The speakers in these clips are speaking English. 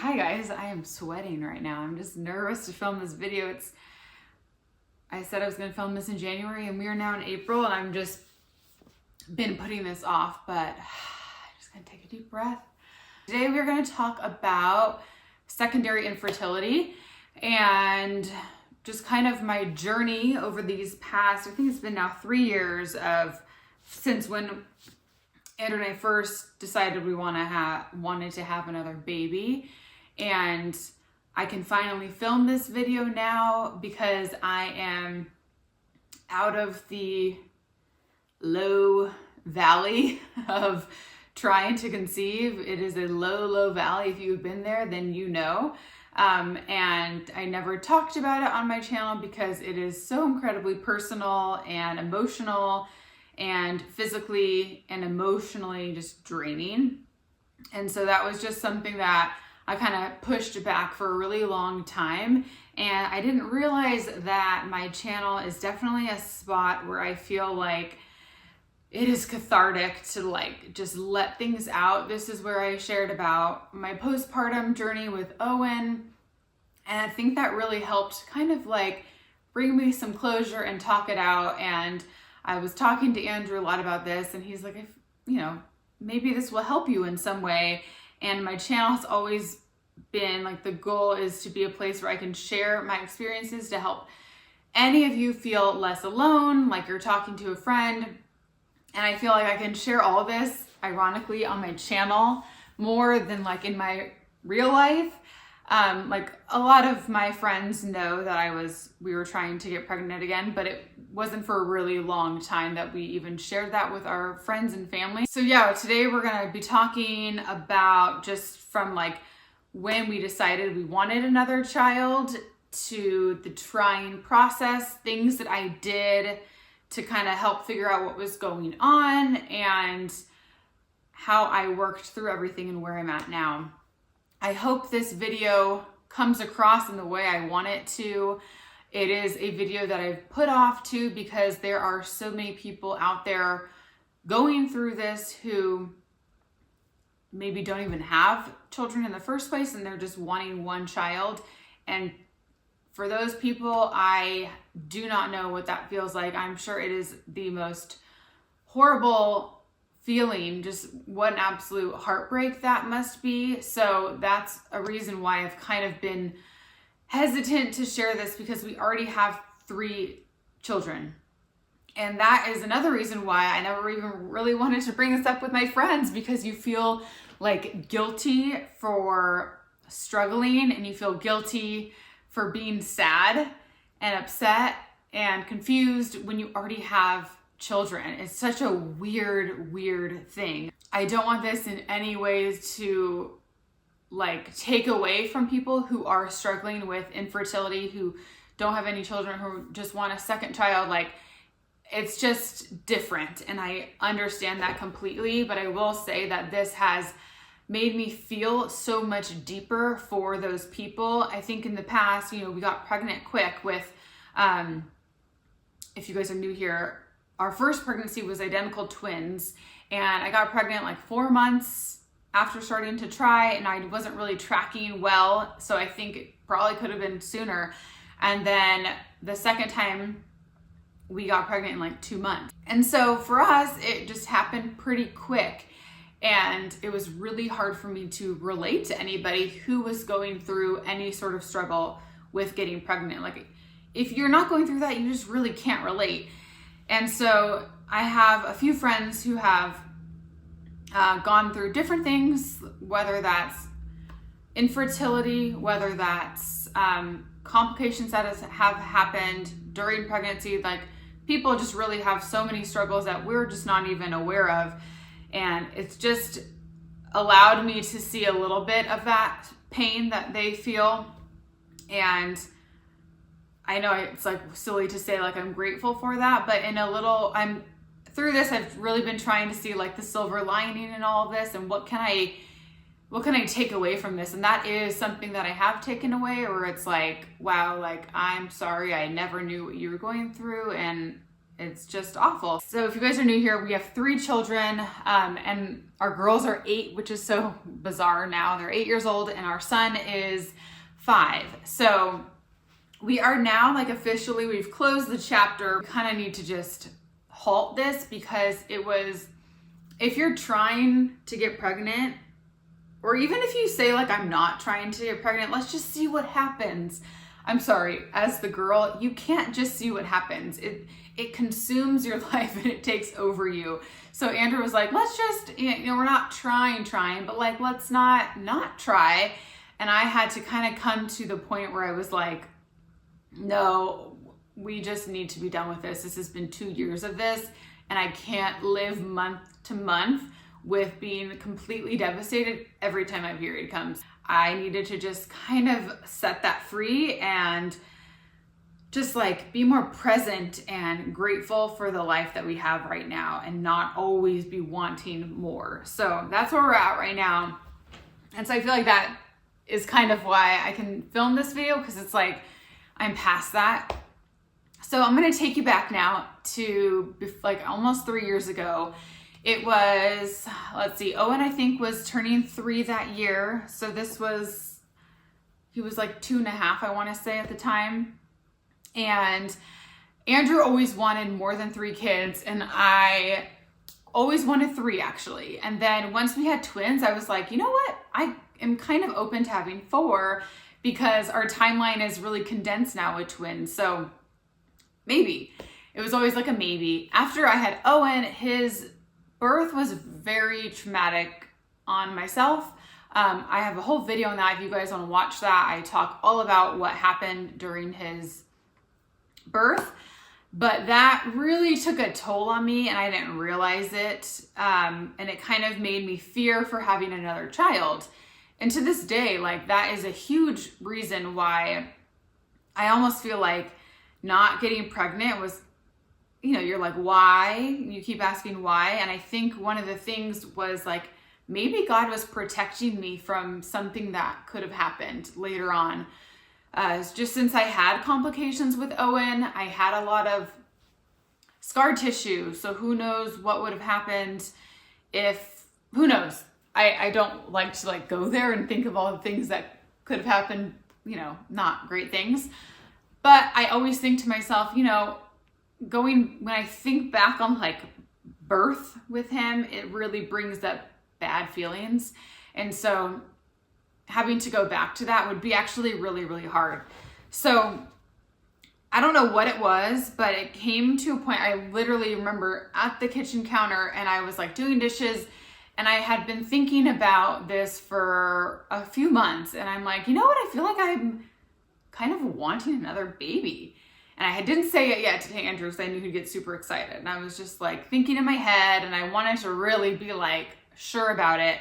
Hi guys, I am sweating right now. I'm just nervous to film this video. I said I was going to film this in January and we are now in April and I've just been putting this off, but I'm just going to take a deep breath. Today we are going to talk about secondary infertility and just kind of my journey over these past, I think it's been now 3 years since when Andrew and I first decided we wanted to have another baby. And I can finally film this video now because I am out of the low valley of trying to conceive. It is a low valley. If you've been there, then you know. And I never talked about it on my channel because it is so incredibly personal and emotional and physically and emotionally just draining. And so that was just something that I kind of pushed back for a really long time. And I didn't realize that my channel is definitely a spot where I feel like it is cathartic to just let things out. This is where I shared about my postpartum journey with Owen. And I think that really helped kind of bring me some closure and talk it out. And I was talking to Andrew a lot about this and he's like, maybe this will help you in some way. And my channel has always been the goal is to be a place where I can share my experiences to help any of you feel less alone, like you're talking to a friend. And I feel like I can share all this, ironically, on my channel more than in my real life. A lot of my friends know that we were trying to get pregnant again, but it wasn't for a really long time that we even shared that with our friends and family. So yeah, today we're gonna be talking about just from when we decided we wanted another child to the trying process, things that I did to kind of help figure out what was going on and how I worked through everything and where I'm at now. I hope this video comes across in the way I want it to. It is a video that I've put off too because there are so many people out there going through this who maybe don't even have children in the first place and they're just wanting one child. And for those people, I do not know what that feels like. I'm sure it is the most horrible feeling, just what an absolute heartbreak that must be. So that's a reason why I've kind of been hesitant to share this because we already have 3 children. And that is another reason why I never even really wanted to bring this up with my friends, because you feel guilty for struggling and you feel guilty for being sad and upset and confused when you already have children. It's such a weird thing. I don't want this in any ways to take away from people who are struggling with infertility, who don't have any children, who just want a second child. It's just different and I understand that completely, but I will say that this has made me feel so much deeper for those people. I think in the past, we got pregnant quick with, if you guys are new here, our first pregnancy was identical twins and I got pregnant 4 months after starting to try and I wasn't really tracking well. So I think it probably could have been sooner. And then the second time we got pregnant in 2 months. And so for us, it just happened pretty quick. And it was really hard for me to relate to anybody who was going through any sort of struggle with getting pregnant. If you're not going through that, you just really can't relate. And so I have a few friends who have gone through different things, whether that's infertility, whether that's complications that have happened during pregnancy. People just really have so many struggles that we're just not even aware of. And it's just allowed me to see a little bit of that pain that they feel. And I know it's silly to say I'm grateful for that, but through this, I've really been trying to see the silver lining in all of this and what can I take away from this? And that is something that I have taken away, where it's wow, I'm sorry, I never knew what you were going through. And it's just awful. So if you guys are new here, we have 3 children, and our girls are 8, which is so bizarre now. They're 8 years old, and our son is 5. So we are now like officially, we've closed the chapter. We kind of need to just halt this, because it was, if you're trying to get pregnant, or even if you say like, I'm not trying to get pregnant, let's just see what happens. I'm sorry, as the girl, you can't just see what happens. It consumes your life and it takes over you. So Andrew was like, let's just, we're not trying, but like, let's not try. And I had to kind of come to the point where I was like, no, we just need to be done with this. This has been 2 years of this, and I can't live month to month with being completely devastated every time my period comes. I needed to just kind of set that free and just like be more present and grateful for the life that we have right now, and not always be wanting more. So that's where we're at right now. And so I feel like that is kind of why I can film this video, because it's like I'm past that. So I'm gonna take you back now to like almost 3 years ago. It was, let's see, Owen I think was turning 3 that year. So this was, he was like 2.5, I wanna say at the time. And Andrew always wanted more than 3 kids, and I always wanted 3 actually. And then once we had twins, I was like, you know what? I am kind of open to having 4, because our timeline is really condensed now with twins. So maybe. It was always like a maybe. After I had Owen, his birth was very traumatic on myself. I have a whole video on that if you guys want to watch that. I talk all about what happened during his birth, but that really took a toll on me, and I didn't realize it. And it kind of made me fear for having another child. And to this day, like that is a huge reason why I almost feel like not getting pregnant was, you're like, why? You keep asking why. And I think one of the things was like, maybe God was protecting me from something that could have happened later on. Just since I had complications with Owen, I had a lot of scar tissue. So who knows what would have happened if, who knows? I don't like to like go there and think of all the things that could have happened, not great things. But I always think to myself, when I think back on like birth with him, it really brings up bad feelings. And so having to go back to that would be actually really, really hard. So I don't know what it was, but it came to a point, I literally remember at the kitchen counter, and I was like doing dishes, and I had been thinking about this for a few months. And I'm like, you know what? I feel like I'm kind of wanting another baby. And I didn't say it yet to Andrew, because I knew he'd get super excited. And I was just like thinking in my head, and I wanted to really be like sure about it.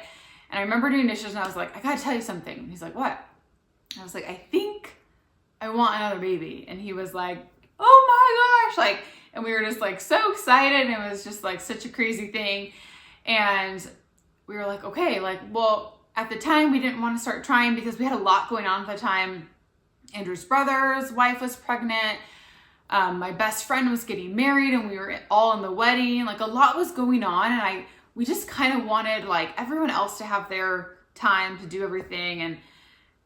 And I remember doing dishes, and I was like, I gotta tell you something. And he's like, what? I was like, I think I want another baby. And he was like, oh my gosh. Like, and we were just like so excited. And it was just like such a crazy thing. And we were like, okay, like, well, at the time we didn't want to start trying because we had a lot going on at the time. Andrew's brother's wife was pregnant. My best friend was getting married, and we were all in the wedding. Like a lot was going on, and we just kind of wanted like everyone else to have their time to do everything, and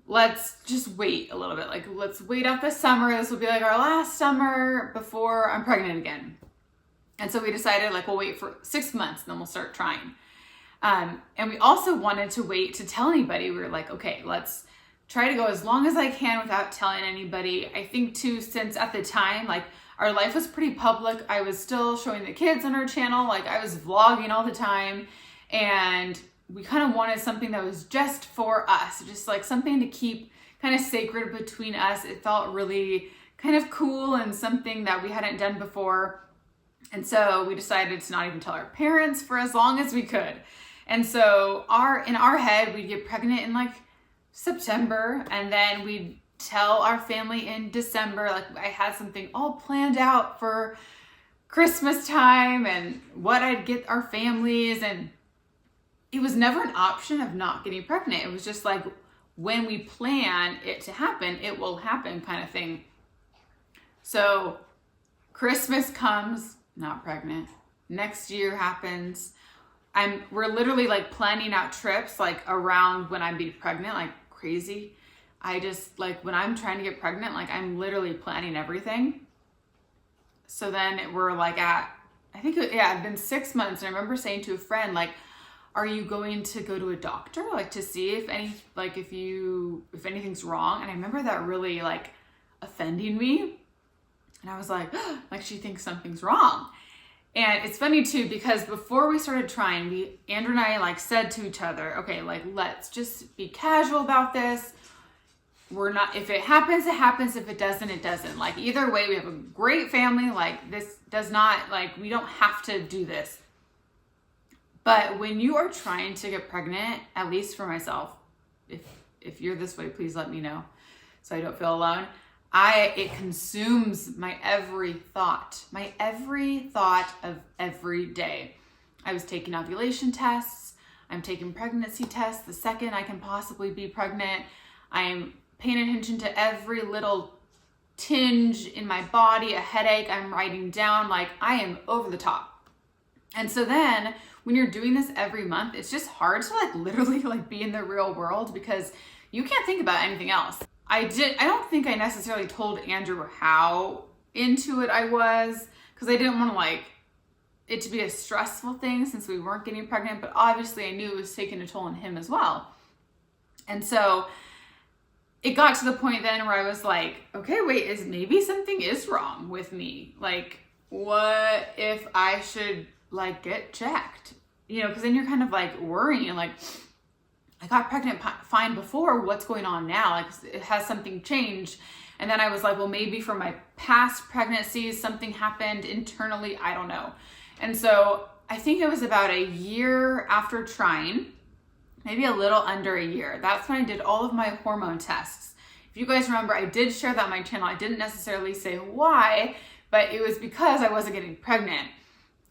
let's just wait a little bit. Like, let's wait out the summer. This will be like our last summer before I'm pregnant again. And so we decided like, we'll wait for 6 months, and then we'll start trying. And we also wanted to wait to tell anybody. We were like, okay, let's try to go as long as I can without telling anybody. I think too, since at the time, like our life was pretty public. I was still showing the kids on our channel. Like I was vlogging all the time, and we kind of wanted something that was just for us, just like something to keep kind of sacred between us. It felt really kind of cool and something that we hadn't done before. And so we decided to not even tell our parents for as long as we could. And so in our head, we'd get pregnant in like September, and then we'd tell our family in December. Like I had something all planned out for Christmas time and what I'd get our families, and it was never an option of not getting pregnant. It was just like, when we plan it to happen, it will happen kind of thing. So Christmas comes, not pregnant. Next year happens. We're literally like planning out trips like around when I'm being pregnant, like crazy. I just like when I'm trying to get pregnant, like I'm literally planning everything. So then we're like I think, yeah, it's been 6 months. And I remember saying to a friend, like, are you going to go to a doctor? Like to see if anything's wrong. And I remember that really like offending me. And I was like, like she thinks something's wrong. And it's funny too, because before we started trying, Andrew and I like said to each other, okay, like let's just be casual about this. If it happens, it happens. If it doesn't, it doesn't. Like either way, we have a great family. Like this does not, like we don't have to do this. But when you are trying to get pregnant, at least for myself, if you're this way, please let me know so I don't feel alone. It consumes my every thought of every day. I was taking ovulation tests. I'm taking pregnancy tests. The second I can possibly be pregnant, I'm paying attention to every little tinge in my body, a headache. I'm writing down, like I am over the top. And so then when you're doing this every month, it's just hard to like literally like be in the real world because you can't think about anything else. I don't think I necessarily told Andrew how into it I was because I didn't want to like it to be a stressful thing since we weren't getting pregnant, but obviously I knew it was taking a toll on him as well. And so it got to the point then where I was like, okay, wait, maybe something is wrong with me? Like, what if I should like get checked? You know, because then you're kind of like worrying, like, I got pregnant fine before, what's going on now? Like, has something changed? And then I was like, well, maybe from my past pregnancies, something happened internally, I don't know. And so I think it was about a year after trying, maybe a little under a year. That's when I did all of my hormone tests. If you guys remember, I did share that on my channel. I didn't necessarily say why, but it was because I wasn't getting pregnant.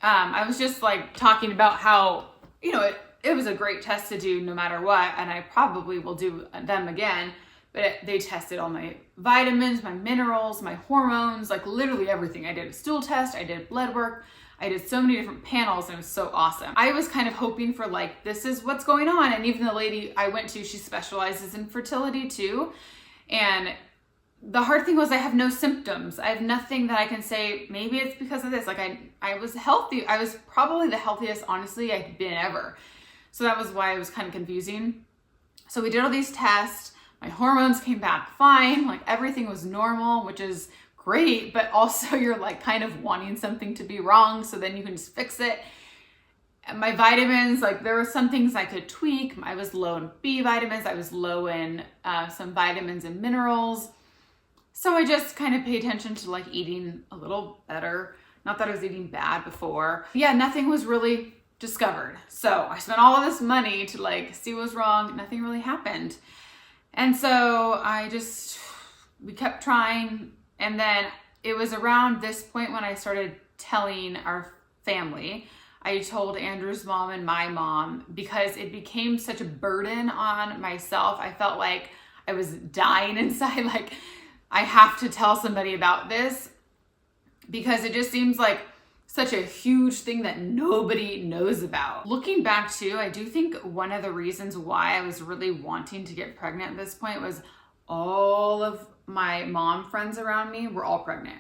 I was just like talking about how, you know, it was a great test to do no matter what, and I probably will do them again, but they tested all my vitamins, my minerals, my hormones, like literally everything. I did a stool test, I did blood work, I did so many different panels, and it was so awesome. I was kind of hoping for like, this is what's going on, and even the lady I went to, she specializes in fertility too, and the hard thing was I have no symptoms. I have nothing that I can say, maybe it's because of this. Like I was healthy. I was probably the healthiest, honestly, I'd been ever. So that was why it was kind of confusing. So we did all these tests. My hormones came back fine. Like everything was normal, which is great, but also you're like kind of wanting something to be wrong. So then you can just fix it. And my vitamins, like there were some things I could tweak. I was low in B vitamins. I was low in some vitamins and minerals. So I just kind of pay attention to like eating a little better. Not that I was eating bad before. Yeah, nothing was really discovered. So I spent all of this money to like see what was wrong. Nothing really happened. And so we kept trying. And then it was around this point when I started telling our family. I told Andrew's mom and my mom because it became such a burden on myself. I felt like I was dying inside. Like I have to tell somebody about this because it just seems like such a huge thing that nobody knows about. Looking back too, I do think one of the reasons why I was really wanting to get pregnant at this point was all of my mom friends around me were all pregnant.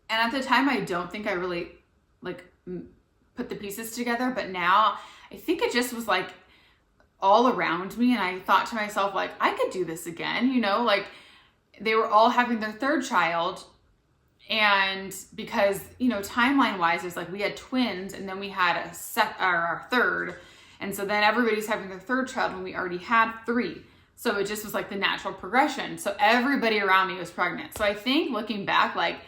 And at the time, I don't think I really like put the pieces together, but now I think it just was like all around me. And I thought to myself, like, I could do this again, you know, like they were all having their third child. And because, you know, timeline wise, it's like we had twins and then we had our third. And so then everybody's having their third child when we already had 3. So it just was like the natural progression. So everybody around me was pregnant. So I think looking back, like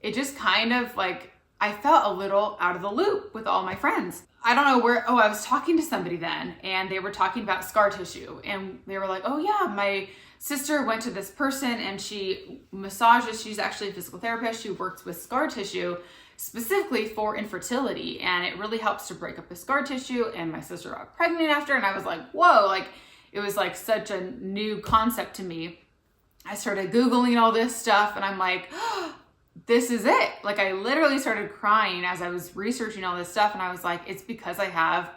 it just kind of like, I felt a little out of the loop with all my friends. I don't know where, I was talking to somebody then and they were talking about scar tissue and they were like, oh yeah, my sister went to this person and she massages, she's actually a physical therapist, she works with scar tissue specifically for infertility and it really helps to break up the scar tissue, and my sister got pregnant after, and I was like, whoa, like it was like such a new concept to me. I started Googling all this stuff and I'm like, this is it. Like, I literally started crying as I was researching all this stuff, and I was like, it's because I have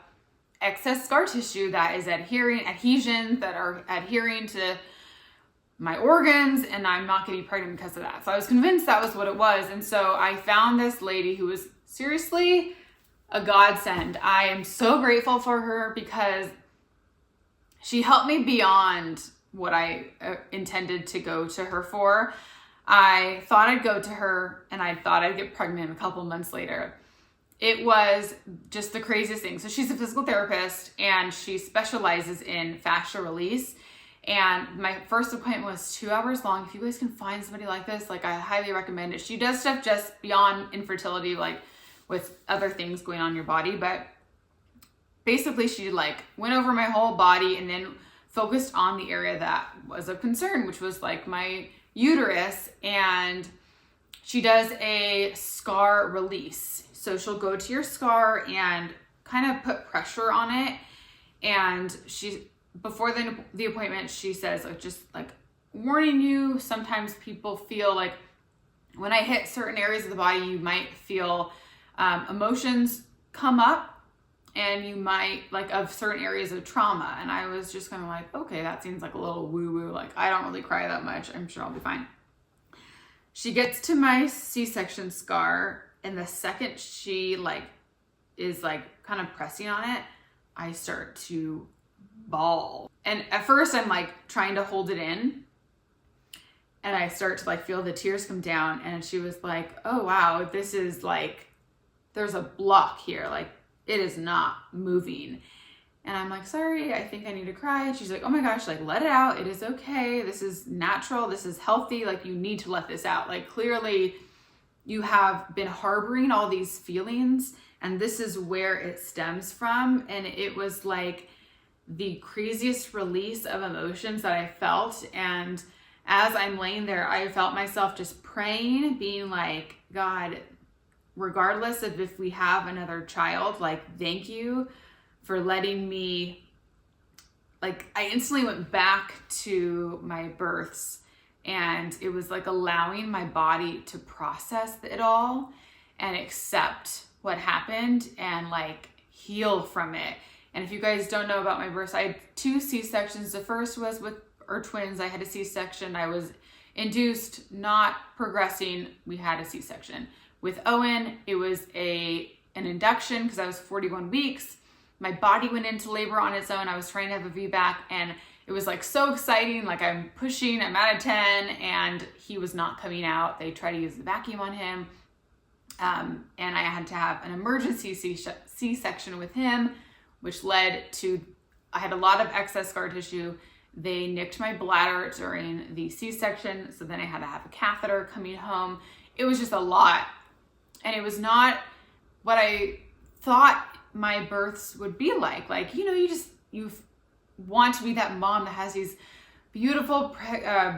excess scar tissue that is adhesions that are adhering to my organs, and I'm not getting pregnant because of that. So I was convinced that was what it was. And so I found this lady who was seriously a godsend. I am so grateful for her because she helped me beyond what I intended to go to her for. I thought I'd go to her and I thought I'd get pregnant a couple months later. It was just the craziest thing. So she's a physical therapist and she specializes in fascia release. And my first appointment was 2 hours long. If you guys can find somebody like this, like, I highly recommend it. She does stuff just beyond infertility, like with other things going on in your body. But basically she like went over my whole body and then focused on the area that was of concern, which was like my uterus. And she does a scar release. So she'll go to your scar and kind of put pressure on it. And before the appointment, she says, like, just like warning you, sometimes people feel like when I hit certain areas of the body, you might feel emotions come up, and you might, like, of certain areas of trauma. And I was just kind of like, okay, that seems like a little woo-woo. Like, I don't really cry that much. I'm sure I'll be fine. She gets to my C-section scar, and the second she is kind of pressing on it, I start to bawl. And at first I'm like trying to hold it in, and I start to like feel the tears come down. And she was like, oh wow, this is like, there's a block here. Like, it is not moving. And I'm like, sorry, I think I need to cry. And she's like, oh my gosh, like, let it out. It is okay. This is natural. This is healthy. Like, you need to let this out. Like, clearly you have been harboring all these feelings, and this is where it stems from. And it was like the craziest release of emotions that I felt. And as I'm laying there, I felt myself just praying, being like, God, regardless of if we have another child, like, thank you for letting me, like, I instantly went back to my births, and it was like allowing my body to process it all and accept what happened and like heal from it. And if you guys don't know about my births, I had 2 C-sections. The first was with our twins. I had a C-section. I was induced, not progressing. We had a C-section. With Owen, it was an induction because I was 41 weeks. My body went into labor on its own. I was trying to have a VBAC, and it was like so exciting. Like, I'm pushing, I'm out of 10, and he was not coming out. They tried to use the vacuum on him. And I had to have an emergency C-section with him, which led to, I had a lot of excess scar tissue. They nicked my bladder during the C-section. So then I had to have a catheter coming home. It was just a lot. And it was not what I thought my births would be like. Like, you know, you want to be that mom that has these beautiful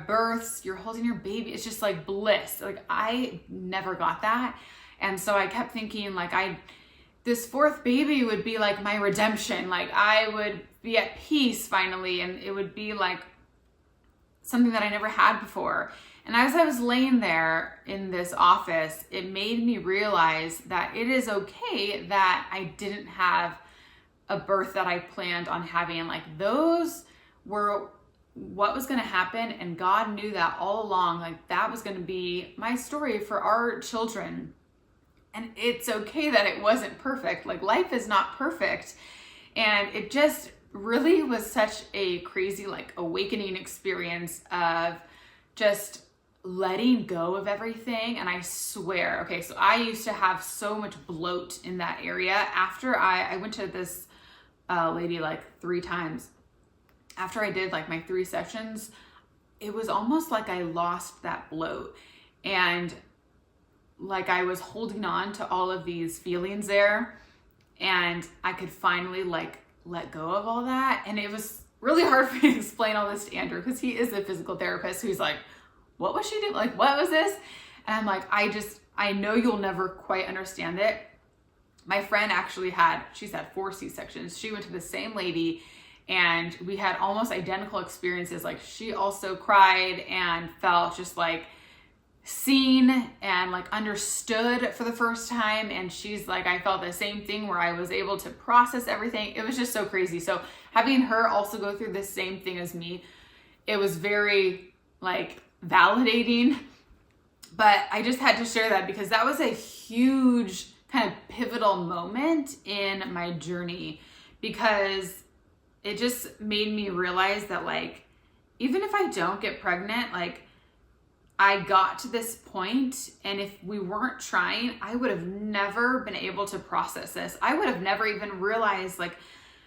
births. You're holding your baby. It's just like bliss. Like, I never got that. And so I kept thinking, like, this 4th baby would be like my redemption. Like, I would be at peace finally, and it would be like something that I never had before. And as I was laying there in this office, it made me realize that it is okay that I didn't have a birth that I planned on having. Like, those were what was going to happen, and God knew that all along. Like, that was going to be my story for our children. And it's okay that it wasn't perfect. Like, life is not perfect. And it just really was such a crazy, like, awakening experience of just letting go of everything. And I swear, okay, so I used to have so much bloat in that area. After I went to this lady like 3 times. After I did like my 3 sessions, it was almost like I lost that bloat. And like, I was holding on to all of these feelings there, and I could finally like let go of all that. And it was really hard for me to explain all this to Andrew, because he is a physical therapist who's like, what was she doing? Like, what was this? And I'm like, I know you'll never quite understand it. My friend actually she's had 4 C-sections. She went to the same lady, and we had almost identical experiences. Like, she also cried and felt just like seen and like understood for the first time. And she's like, I felt the same thing where I was able to process everything. It was just so crazy. So having her also go through the same thing as me, it was very like validating. But I just had to share that because that was a huge kind of pivotal moment in my journey, because it just made me realize that like, even if I don't get pregnant, like I got to this point, and if we weren't trying, I would have never been able to process this. I would have never even realized like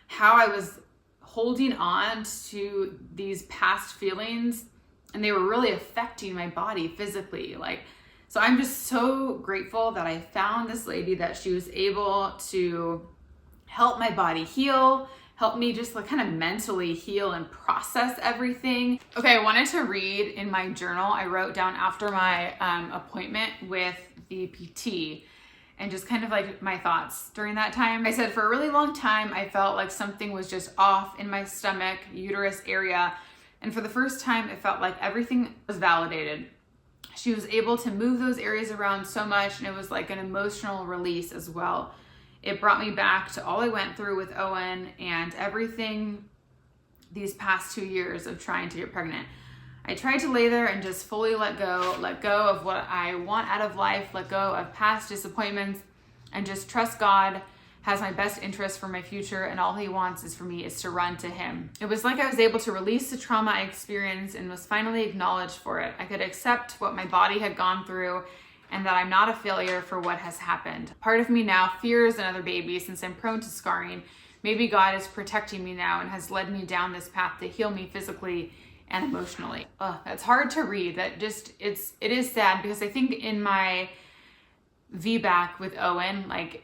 how I was holding on to these past feelings, and they were really affecting my body physically. Like, so I'm just so grateful that I found this lady, that she was able to help my body heal, help me just like kind of mentally heal and process everything. Okay, I wanted to read in my journal. I wrote down after my appointment with the PT, and just kind of like my thoughts during that time. I said, for a really long time, I felt like something was just off in my stomach, uterus area. And for the first time, it felt like everything was validated. She was able to move those areas around so much, and it was like an emotional release as well. It brought me back to all I went through with Owen and everything these past 2 years of trying to get pregnant. I tried to lay there and just fully let go of what I want out of life, let go of past disappointments, and just trust God has my best interest for my future, and all he wants is for me is to run to him. It was like I was able to release the trauma I experienced and was finally acknowledged for it. I could accept what my body had gone through, and that I'm not a failure for what has happened. Part of me now fears another baby since I'm prone to scarring. Maybe God is protecting me now and has led me down this path to heal me physically and emotionally. That's hard to read. That just, it is sad, because I think in my VBAC with Owen, like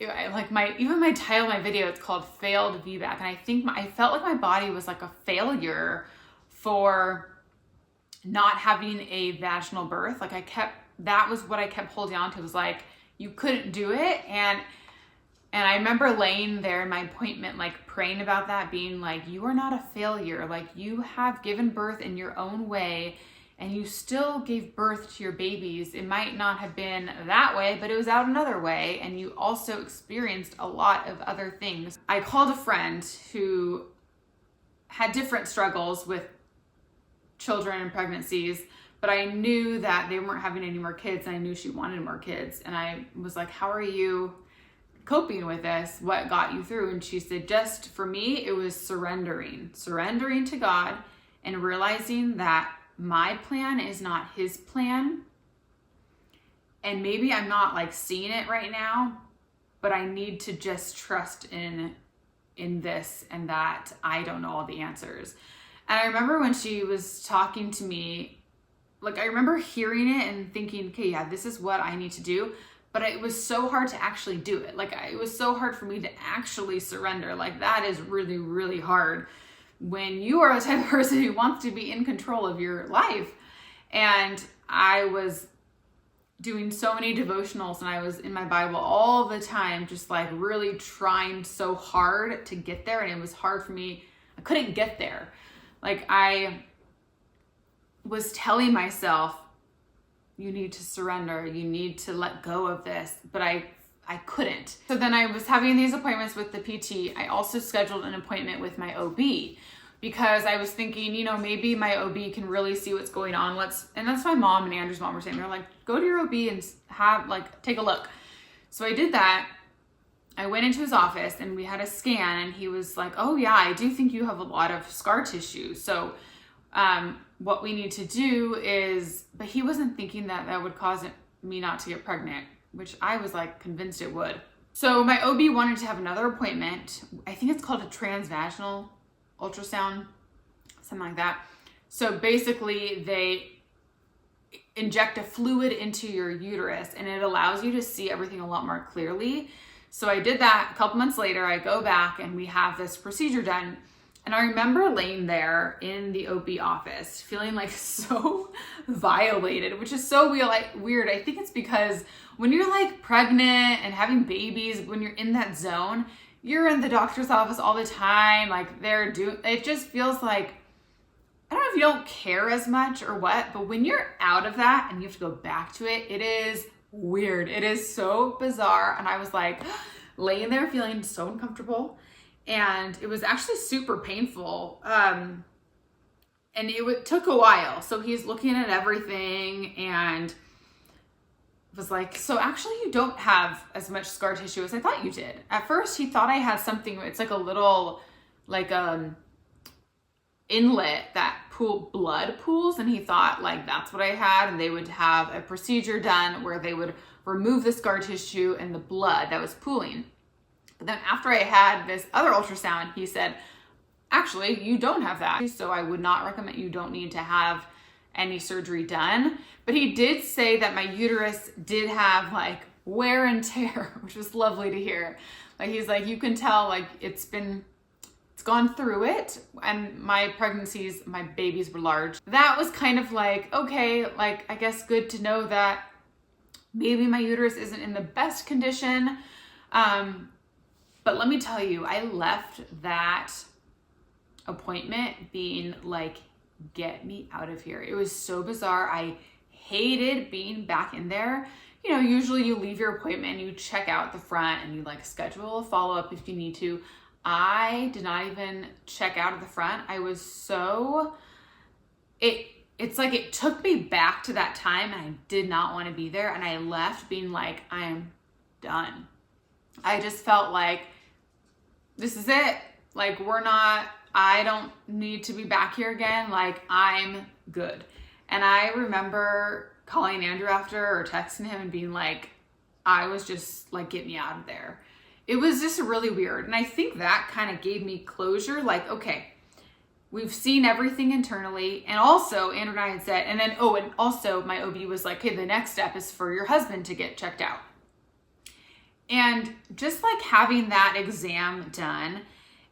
even my title of my video, it's called Failed VBAC. And I think I felt like my body was like a failure for not having a vaginal birth. Like that was what I kept holding on to. It was like, you couldn't do it. And I remember laying there in my appointment, like praying about that, being like, you are not a failure. Like, you have given birth in your own way, and you still gave birth to your babies. It might not have been that way, but it was out another way. And you also experienced a lot of other things. I called a friend who had different struggles with children and pregnancies, but I knew that they weren't having any more kids, and I knew she wanted more kids. And I was like, how are you coping with this? What got you through? And she said, just for me, it was surrendering to God, and realizing that my plan is not his plan. And maybe I'm not like seeing it right now, but I need to just trust in this, and that I don't know all the answers. And I remember when she was talking to me, like I remember hearing it and thinking, okay, yeah, this is what I need to do. But it was so hard to actually do it. Like, it was so hard for me to actually surrender. Like, that is really, really hard when you are the type of person who wants to be in control of your life. And I was doing so many devotionals, and I was in my Bible all the time, just like really trying so hard to get there. And it was hard for me. I couldn't get there. Like, I was telling myself, you need to surrender, you need to let go of this, but I couldn't. So then I was having these appointments with the PT. I also scheduled an appointment with my OB, because I was thinking, maybe my OB can really see what's going on. And that's my mom and Andrew's mom were saying, they're like, go to your OB and take a look. So I did that. I went into his office and we had a scan, and he was like, oh yeah, I do think you have a lot of scar tissue. So what we need to do is, but he wasn't thinking that would cause me not to get pregnant, which I was like convinced it would. So my OB wanted to have another appointment. I think it's called a transvaginal ultrasound, something like that. So basically they inject a fluid into your uterus, and it allows you to see everything a lot more clearly. So I did that. A couple months later, I go back and we have this procedure done. And I remember laying there in the OB office feeling like so violated, which is so weird. I think it's because when you're like pregnant and having babies, when you're in that zone, you're in the doctor's office all the time. Like it just feels like I don't know if you don't care as much or what, but when you're out of that and you have to go back to it, it is weird. It is so bizarre. And I was like laying there feeling so uncomfortable, and it was actually super painful. And it took a while. So he's looking at everything and was like, so actually you don't have as much scar tissue as I thought you did. At first he thought I had something, it's like a little like inlet that blood pools, and he thought like that's what I had, and they would have a procedure done where they would remove the scar tissue and the blood that was pooling. But then after I had this other ultrasound, he said, actually, you don't have that. So I would not recommend, you don't need to have any surgery done. But he did say that my uterus did have like wear and tear, which was lovely to hear. Like he's like, you can tell like it's gone through it. And my pregnancies, my babies were large. That was kind of like, okay, like I guess good to know that maybe my uterus isn't in the best condition. But let me tell you, I left that appointment being like, get me out of here. It was so bizarre. I hated being back in there. You know, usually you leave your appointment and you check out the front and you like schedule a follow-up if you need to. I did not even check out at the front. I was so, it's like it took me back to that time, and I did not want to be there. And I left being like, I'm done. I just felt like this is it. Like I don't need to be back here again. Like I'm good. And I remember calling Andrew after or texting him and being like, I was just like, get me out of there. It was just really weird. And I think that kind of gave me closure. Like, okay, we've seen everything internally. And also Andrew and I had said, and then, and also my OB was like, okay, the next step is for your husband to get checked out. And just like having that exam done,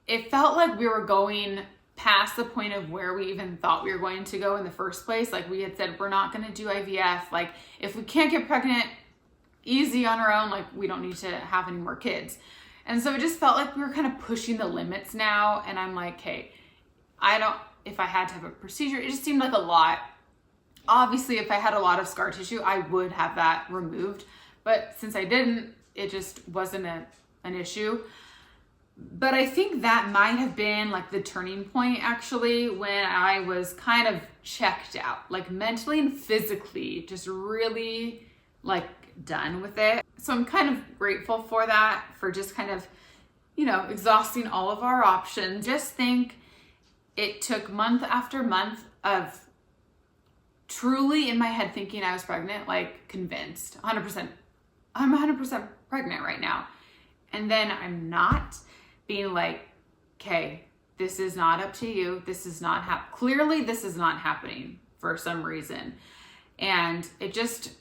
it felt like we were going past the point of where we even thought we were going to go in the first place. Like we had said, we're not going to do IVF. Like if we can't get pregnant easy on our own, like we don't need to have any more kids. And so it just felt like we were kind of pushing the limits now. And I'm like, hey, if I had to have a procedure, it just seemed like a lot. Obviously, if I had a lot of scar tissue, I would have that removed. But since I didn't, it just wasn't an issue. But I think that might have been like the turning point actually, when I was kind of checked out, like mentally and physically, just really like done with it. So I'm kind of grateful for that, for just kind of, you know, exhausting all of our options. Just think it took month after month of truly in my head thinking I was pregnant, like convinced 100%. I'm 100% pregnant right now. And then I'm not, being like, okay, this is not up to you. This is not clearly this is not happening for some reason. And it just,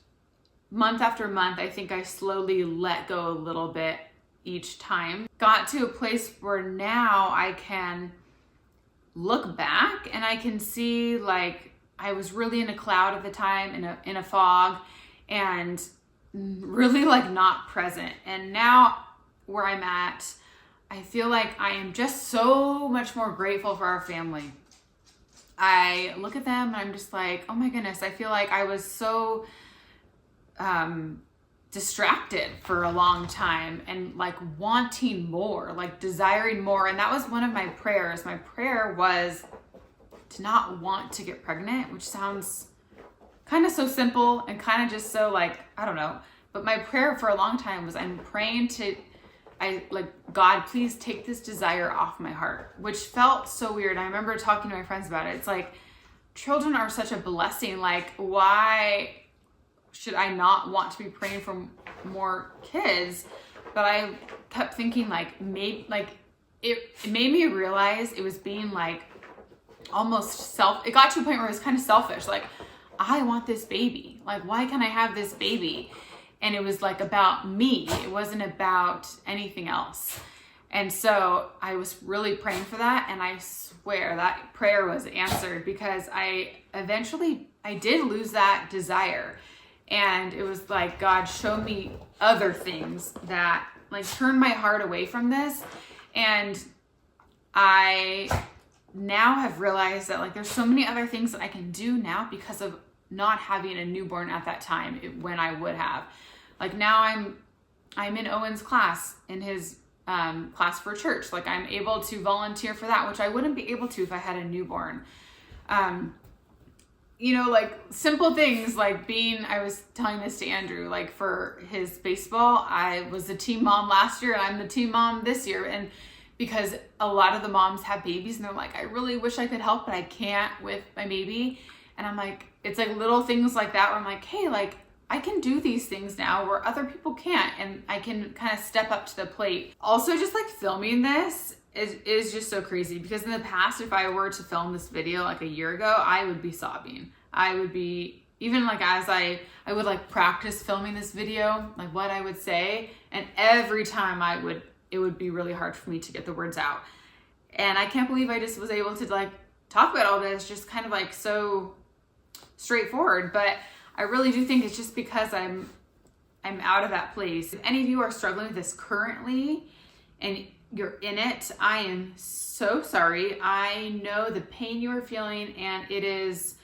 month after month, I think I slowly let go a little bit each time. Got to a place where now I can look back and I can see like I was really in a cloud at the time, in a fog, and really like not present. And now where I'm at, I feel like I am just so much more grateful for our family. I look at them and I'm just like, oh my goodness, I feel like I was so distracted for a long time and like wanting more, like desiring more. And that was one of my prayers. My prayer was to not want to get pregnant, which sounds kind of so simple and kind of just so like, I don't know. But my prayer for a long time was I'm praying God, please take this desire off my heart, which felt so weird. I remember talking to my friends about it. It's like, children are such a blessing. Like, why should I not want to be praying for more kids? But I kept thinking like, it made me realize it was being like almost it got to a point where it was kind of selfish. Like, I want this baby. Like, why can't I have this baby? And it was like about me. It wasn't about anything else. And so I was really praying for that. And I swear that prayer was answered, because I did lose that desire. And it was like, God, show me other things that like turn my heart away from this. And I now have realized that like there's so many other things that I can do now because of not having a newborn at that time when I would have. Like now I'm in Owen's class, in his class for church. Like I'm able to volunteer for that, which I wouldn't be able to if I had a newborn. You know, like simple things like I was telling this to Andrew, like for his baseball, I was the team mom last year and I'm the team mom this year. And because a lot of the moms have babies and they're like, I really wish I could help, but I can't with my baby. And I'm like, it's like little things like that where I'm like, hey, like I can do these things now where other people can't, and I can kind of step up to the plate. Also, just like filming this is just so crazy, because in the past, if I were to film this video like a year ago, I would be sobbing. I would be, even like as I would like practice filming this video, like what I would say, and every time it would be really hard for me to get the words out. And I can't believe I just was able to like talk about all this just kind of like so straightforward, but I really do think it's just because I'm out of that place. If any of you are struggling with this currently and you're in it, I am so sorry. I know the pain you are feeling, and it is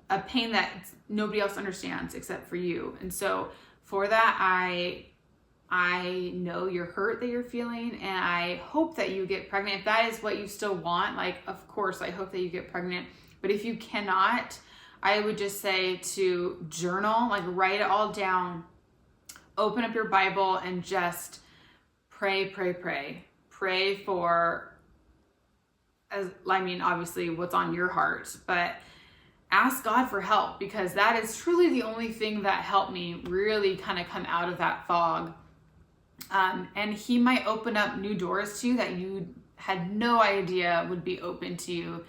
a pain that nobody else understands except for you. And so for that, I know your hurt that you're feeling, and I hope that you get pregnant. If that is what you still want, like, of course, I hope that you get pregnant. But if you cannot, I would just say to journal, like write it all down, open up your Bible and just pray. Pray for, obviously what's on your heart, but ask God for help, because that is truly the only thing that helped me really kind of come out of that fog. And he might open up new doors to you that you had no idea would be open to you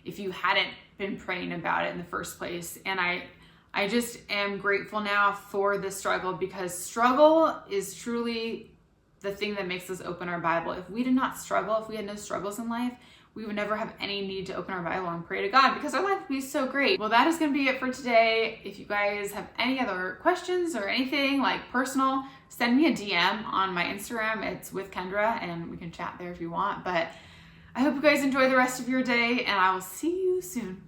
if you hadn't been praying about it in the first place. And I just am grateful now for the struggle, because struggle is truly the thing that makes us open our Bible. If we did not struggle, if we had no struggles in life, we would never have any need to open our Bible and pray to God, because our life would be so great. Well, that is going to be it for today. If you guys have any other questions or anything like personal, send me a DM on my Instagram. It's with Kendra, and we can chat there if you want. But I hope you guys enjoy the rest of your day, and I will see you soon.